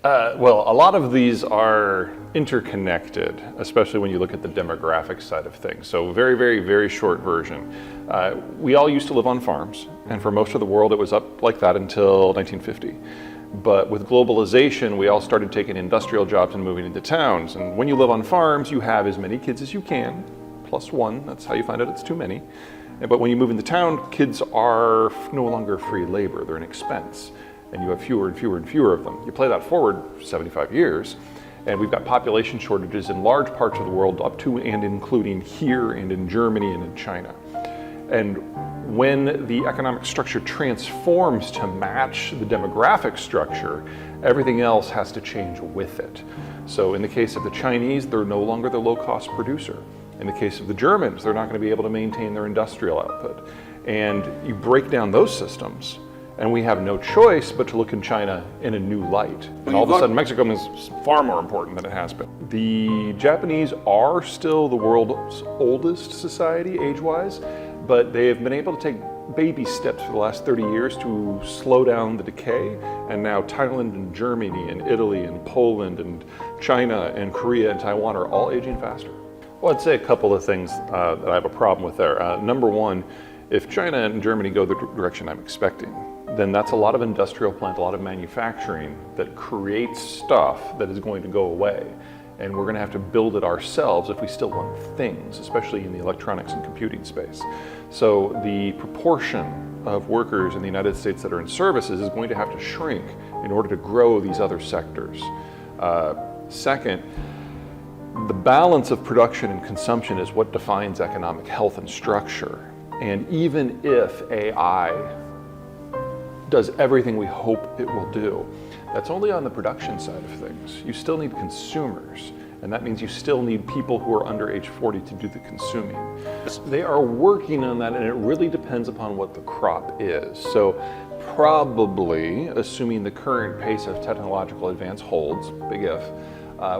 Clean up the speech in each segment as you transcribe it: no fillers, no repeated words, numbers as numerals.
Well, a lot of these are interconnected, especially when you look at the demographic side of things. So very short version. We all used to live on farms, and for most of the world it was up like that until 1950. But with globalization, we all started taking industrial jobs and moving into towns. And when you live on farms, you have as many kids as you can, plus one. That's how you find out it's too many. But when you move into town, kids are no longer free labor, they're an expense. And you have fewer and fewer of them. You play that forward 75 years, and we've got population shortages in large parts of the world, up to and including here and in Germany and in China. And when the economic structure transforms to match the demographic structure, everything else has to change with it. So in the case of the Chinese, they're no longer the low-cost producer. In the case of the Germans, they're not going to be able to maintain their industrial output. And you break down those systems, and we have no choice but to look in China in a new light. And all of a sudden, Mexico is far more important than it has been. The Japanese are still the world's oldest society, age-wise, but they have been able to take baby steps for the last 30 years to slow down the decay. And now Thailand and Germany and Italy and Poland and China and Korea and Taiwan are all aging faster. Well, I'd say a couple of things that I have a problem with there. Number one, if China and Germany go the direction I'm expecting, then that's a lot of industrial plant, a lot of manufacturing that creates stuff that is going to go away. And we're going to have to build it ourselves if we still want things, especially in the electronics and computing space. So the proportion of workers in the United States that are in services is going to have to shrink in order to grow these other sectors. Second, the balance of production and consumption is what defines economic health and structure. And even if AI does everything we hope it will do, that's only on the production side of things. You still need consumers, and that means you still need people who are under age 40 to do the consuming. They are working on that, and it really depends upon what the crop is. So probably, assuming the current pace of technological advance holds, big if,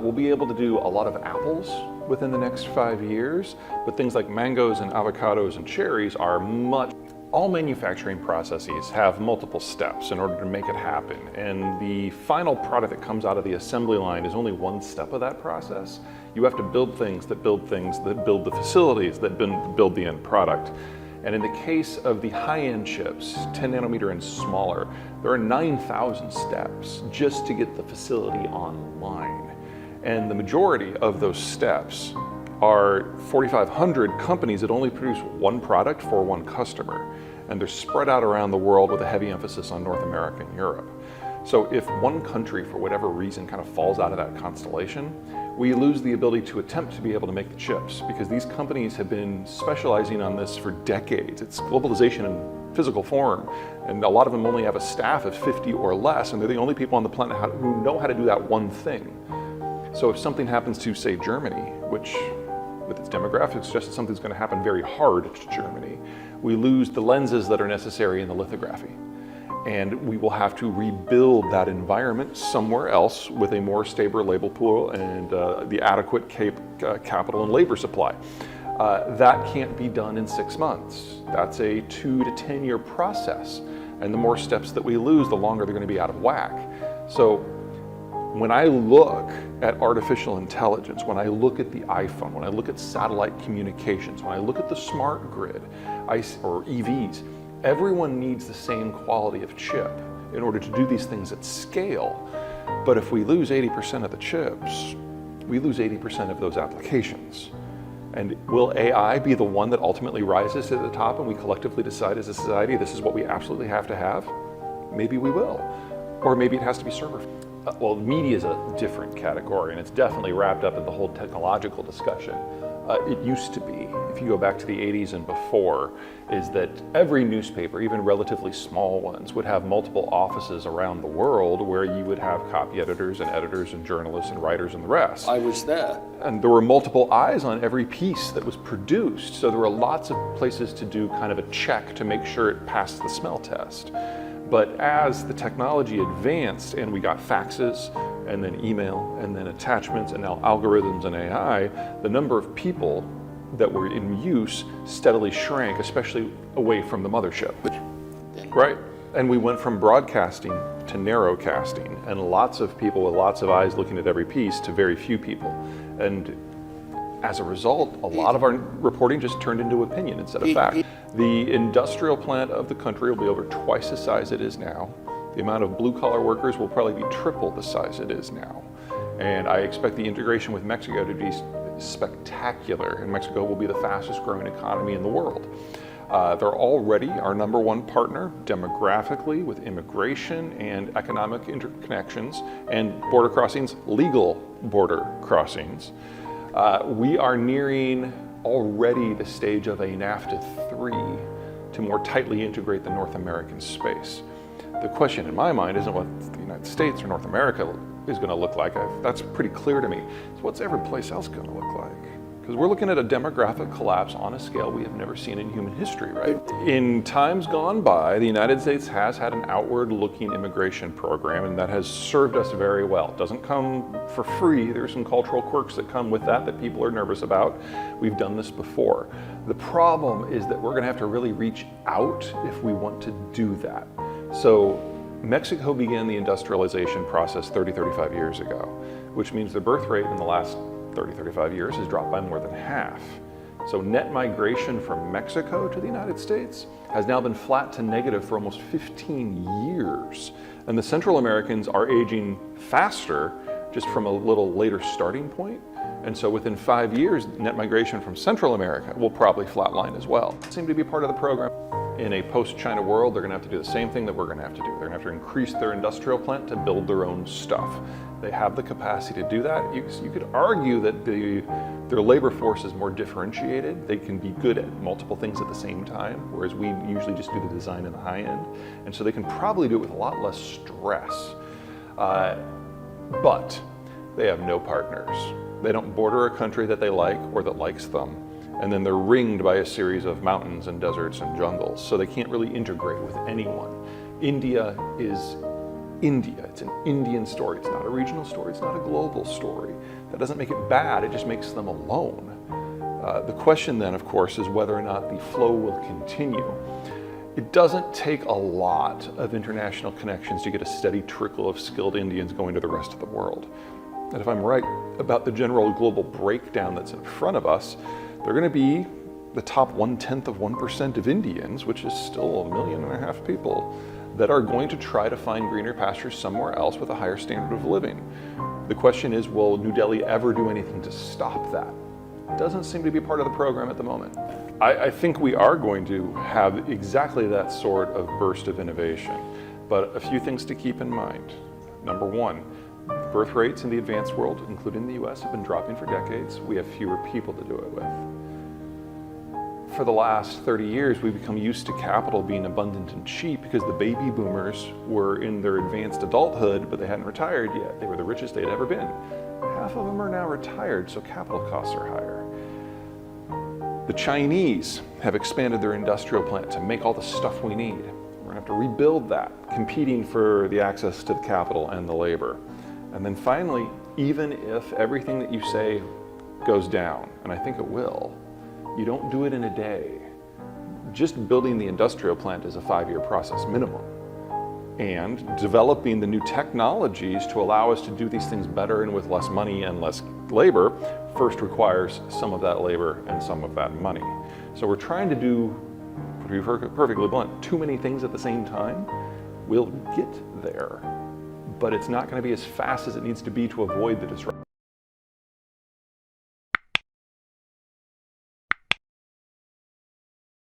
we'll be able to do a lot of apples within the next 5 years, but things like mangoes and avocados and cherries are much. All manufacturing processes have multiple steps in order to make it happen, and the final product that comes out of the assembly line is only one step of that process. You have to build things that build things that build the facilities that build the end product. And in the case of the high-end chips, 10 nanometer and smaller, there are 9,000 steps just to get the facility online. And the majority of those steps are 4,500 companies that only produce one product for one customer. And they're spread out around the world with a heavy emphasis on North America and Europe. So if one country, for whatever reason, kind of falls out of that constellation, we lose the ability to attempt to be able to make the chips, because these companies have been specializing on this for decades. It's globalization in physical form, and a lot of them only have a staff of 50 or less, and they're the only people on the planet who know how to do that one thing. So if something happens to, say, Germany, which with its demographics suggests that something's going to happen very hard to Germany, we lose the lenses that are necessary in the lithography. And we will have to rebuild that environment somewhere else with a more stable labor pool and the adequate capital and labor supply. That can't be done in 6 months. That's a 2 to 10 year process. And the more steps that we lose, the longer they're going to be out of whack. So when I look at artificial intelligence, when I look at the iPhone, when I look at satellite communications, when I look at the smart grid or EVs, everyone needs the same quality of chip in order to do these things at scale. But if we lose 80% of the chips, we lose 80% of those applications. And will AI be the one that ultimately rises to the top and we collectively decide as a society this is what we absolutely have to have? Maybe we will. Or maybe it has to be server. Well, media is a different category, and it's definitely wrapped up in the whole technological discussion. It used to be, if you go back to the 80s and before, is that every newspaper, even relatively small ones, would have multiple offices around the world where you would have copy editors and journalists and writers and the rest. I was there. And there were multiple eyes on every piece that was produced, so there were lots of places to do kind of a check to make sure it passed the smell test. But as the technology advanced and we got faxes and then email and then attachments and now algorithms and AI, the number of people that were in use steadily shrank, especially away from the mothership. Right? And we went from broadcasting to narrowcasting, and lots of people with lots of eyes looking at every piece to very few people. And as a result, a lot of our reporting just turned into opinion instead of fact. The industrial plant of the country will be over twice the size it is now. The amount of blue-collar workers will probably be triple the size it is now. And I expect the integration with Mexico to be spectacular, and Mexico will be the fastest growing economy in the world. They're already our #1 partner demographically with immigration and economic interconnections and border crossings, legal border crossings. We are nearing already the stage of a NAFTA 3 to more tightly integrate the North American space. The question in my mind isn't what the United States or North America is going to look like. That's pretty clear to me. So what's every place else going to look like? Because we're looking at a demographic collapse on a scale we have never seen in human history, right? In times gone by, the United States has had an outward-looking immigration program, and that has served us very well. It doesn't come for free. There's some cultural quirks that come with that people are nervous about. We've done this before. The problem is that we're going to have to really reach out if we want to do that. So Mexico began the industrialization process 35 years ago, which means the birth rate in the last 35 years has dropped by more than half. So net migration from Mexico to the United States has now been flat to negative for almost 15 years. And the Central Americans are aging faster just from a little later starting point. And so within 5 years, net migration from Central America will probably flatline as well. It seemed to be part of the program. In a post-China world, they're going to have to do the same thing that we're going to have to do. They're going to have to increase their industrial plant to build their own stuff. They have the capacity to do that. You could argue that their labor force is more differentiated. They can be good at multiple things at the same time, whereas we usually just do the design in the high end. And so they can probably do it with a lot less stress. But they have no partners. They don't border a country that they like or that likes them. And then they're ringed by a series of mountains and deserts and jungles, so they can't really integrate with anyone. India is India. It's an Indian story. It's not a regional story. It's not a global story. That doesn't make it bad. It just makes them alone. The question then, of course, is whether or not the flow will continue. It doesn't take a lot of international connections to get a steady trickle of skilled Indians going to the rest of the world. And if I'm right about the general global breakdown that's in front of us, they're going to be the top 1/10% of Indians, which is still 1.5 million people, that are going to try to find greener pastures somewhere else with a higher standard of living. The question is, will New Delhi ever do anything to stop that? It doesn't seem to be part of the program at the moment. I think we are going to have exactly that sort of burst of innovation, but a few things to keep in mind. Number one, birth rates in the advanced world, including the US, have been dropping for decades. We have fewer people to do it with. For the last 30 years, we've become used to capital being abundant and cheap because the baby boomers were in their advanced adulthood, but they hadn't retired yet. They were the richest they'd ever been. Half of them are now retired, so capital costs are higher. The Chinese have expanded their industrial plant to make all the stuff we need. We're gonna have to rebuild that, competing for the access to the capital and the labor. And then finally, even if everything that you say goes down, and I think it will, you don't do it in a day. Just building the industrial plant is a 5-year process minimum. And developing the new technologies to allow us to do these things better and with less money and less labor first requires some of that labor and some of that money. So we're trying to do, to be perfectly blunt, too many things at the same time. We'll get there, but it's not going to be as fast as it needs to be to avoid the disruption.